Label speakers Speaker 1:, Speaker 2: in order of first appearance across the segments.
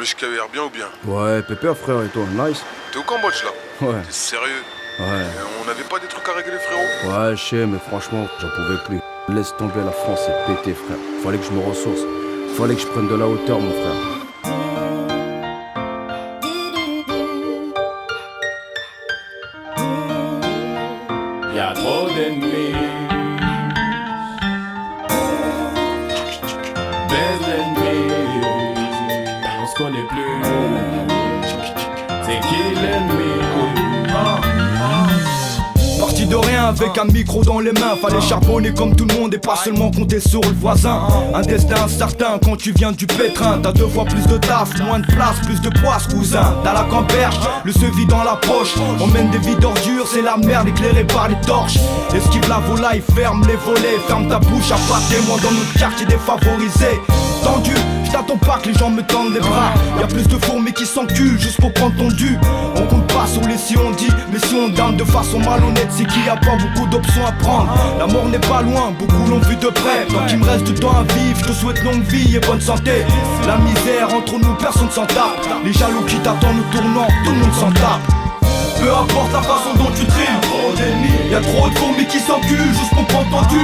Speaker 1: Wesh KVR, bien ou bien?
Speaker 2: Ouais, pépère frère, et toi, nice?
Speaker 1: T'es au Cambodge là?
Speaker 2: Ouais.
Speaker 1: T'es sérieux?
Speaker 2: Ouais.
Speaker 1: On n'avait pas des trucs à régler frérot?
Speaker 2: Ouais, je sais, mais franchement, j'en pouvais plus. Laisse tomber, la France, c'est pété, frère. Fallait que je me ressource. Fallait que je prenne de la hauteur, mon frère.
Speaker 3: Y'a trop d'ennemis. Baisse l'ennemi. On se connaît plus. C'est qui l'ennemi?
Speaker 4: Parti de rien avec un micro dans les mains. Fallait charbonner comme tout le monde et pas seulement compter sur le voisin. Un destin incertain quand tu viens du pétrin. T'as 2 fois plus de taf, moins de place, plus de poisse cousin. T'as la camperge, le sevi dans la poche. On mène des vies d'ordures, c'est la merde éclairée par les torches. Esquive la volaille, ferme les volets. Ferme ta bouche à pas témoin dans notre quartier défavorisé. Tendu, j't'attends pas que les gens me tendent les bras. Y'a plus de fourmis qui s'enculent juste pour prendre ton dû. On compte pas sur les si on dit, mais si on donne de façon malhonnête, c'est qu'il y a pas beaucoup d'options à prendre. La mort n'est pas loin, beaucoup l'ont vu de près. Tant qu'il me reste du temps à vivre, je te souhaite longue vie et bonne santé. La misère entre nous, personne s'en tape. Les jaloux qui t'attendent au tournant, tout le monde s'en tape. Peu importe la façon dont tu trimes, trop d'ennemis. Y'a trop de fourmis qui s'enculent juste pour prendre ton dû.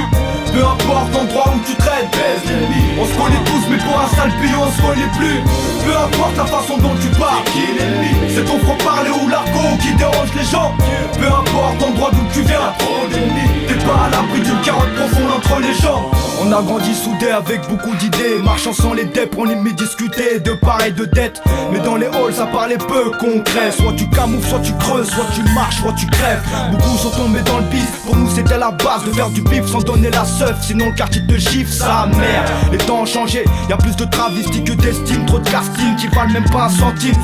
Speaker 4: Peu importe l'endroit où tu traînes, baisse l'ennemi. On se connaît tous mais pour un sale pion on se connaît plus. Peu importe la façon dont tu parles, qui est l'ennemi? C'est ton franc-parler ou l'argot qui dérange les gens. Peu importe l'endroit d'où tu viens, trop d'ennemis. T'es pas à l'abri d'une carotte profonde entre les gens. On a grandi soudés avec beaucoup d'idées, marchant sans les dèpes, on aimait discuter de part et de dette. Mais dans les halls ça parlait peu concret. Soit tu camoufles, soit tu creuses, soit tu marches, soit tu crèves. Beaucoup sont tombés dans le bif, pour nous c'était la base de faire du bif sans donner la seuf. Sinon le quartier te gifle sa mère. Les temps ont changé, y'a plus de travestis que d'estime. Trop de casting qui valent même pas un centime.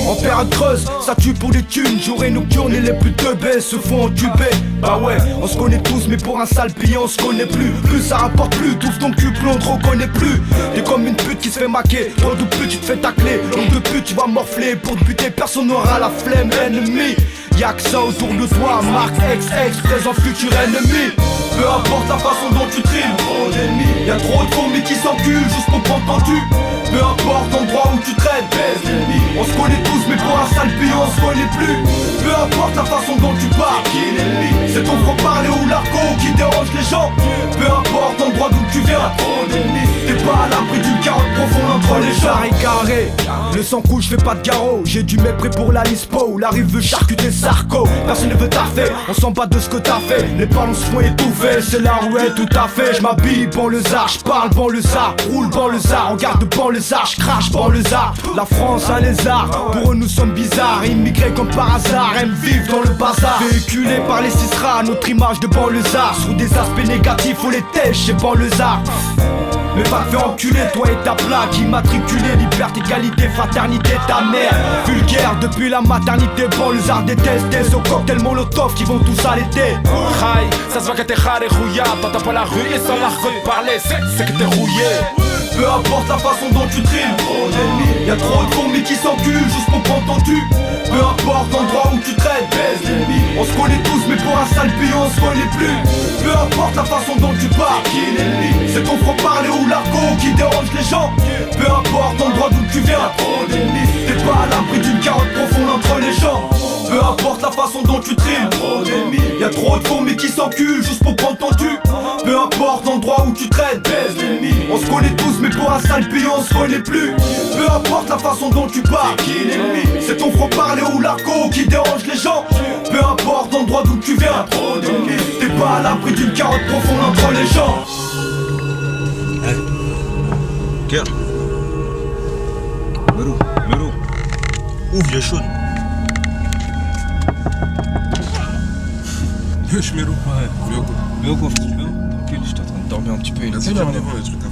Speaker 4: En période creuse, ça tue pour les thunes. Journées nocturnes et les plus teubés se font entuber. Bah ouais, on se connaît tous mais pour un sale pillon on se connaît plus. Plus ça rapporte plus, touffe ton cul, plus on te reconnaît plus. T'es comme une pute qui se fait maquer, trop de pute tu te fais tacler. Long de pute tu vas morfler, pour te buter personne n'aura la flemme. Ennemi, y'a que ça autour de toi, marque XX, présent futur ennemi. Peu importe la façon dont tu trimes, trop d'ennemis. Y'a trop de fourmis qui s'enculent juste pour prendre ton dû. Peu importe l'endroit où tu traînes, baisse l'ennemi. On se connaît tous mais pour un sale pion on se connaît plus. Peu importe la façon dont tu parles, qui est l'ennemi? C'est ton franc-parler ou l'argot qui dérange les gens. Peu importe l'endroit d'où tu viens, trop d'ennemis. T'es pas à l'abri d'une carotte profonde entre les gens. Carré, le sang coule, je fais pas de garrot. J'ai du mépris pour la lispo, la rive veut charcuter Sarko. Personne ne veut taffer, on s'en bat de ce que t'as fait. Les ballons se font étouffer, c'est la rouette tout à fait. J'm'habille banlieusard, j'parle banlieusard, roule banlieusard, on garde banlieusard, j'crache banlieusard. La France un lézard, pour eux nous sommes bizarres. Immigrés comme par hasard, aiment vivre dans le bazar. Véhiculés par les Cisra, notre image de banlieusard. Sous des aspects négatifs, on les tèche chez banlieusard. Mais va te faire enculer, toi et ta plaque immatriculée, liberté, égalité, fraternité, ta mère. Vulgaire depuis la maternité, banlieusard détesté. Au cocktail molotov qui vont tous allaiter.
Speaker 3: Raï, ça se voit que t'es rare et rouillard. T'entends pas la rue et sans l'argot de parler, c'est que t'es rouillé.
Speaker 4: Peu importe la façon dont tu trimes, trop d'ennemis. Y'a trop de fourmis qui s'enculent juste pour prendre ton dû. Peu importe l'endroit où tu traînes, baisse l'ennemi. On se connaît tous mais pour un sale pion on se connaît plus. Peu importe la façon dont tu parles, qui est l'ennemi? C'est ton franc-parler ou l'argot qui dérange les gens. Peu importe l'endroit d'où tu viens, trop d'ennemis. T'es pas à l'abri d'une carotte profonde entre les gens. Peu importe la façon dont tu trimes, trop d'ennemis. Y'a trop de fourmis qui s'enculent juste pour prendre ton dû. Peu importe l'endroit où tu traînes, baisse l'ennemi. On se connaît tous mais pour un sale pion on se connaît plus. Peu importe la façon dont tu parles, qui est l'ennemi? C'est ton franc-parler ou l'argot qui dérange les gens. Peu importe l'endroit d'où tu viens, trop d'ennemis. T'es pas à l'abri d'une carotte profonde entre les gens.
Speaker 5: Kerr. Melou. Ouvre les chaudes.
Speaker 1: Wesh Melo.
Speaker 5: Ouais.
Speaker 1: Mais au quoi frère?
Speaker 5: Tranquille, j'étais en train de dormir un petit peu.
Speaker 1: Il a dit qu'il y avait des trucs à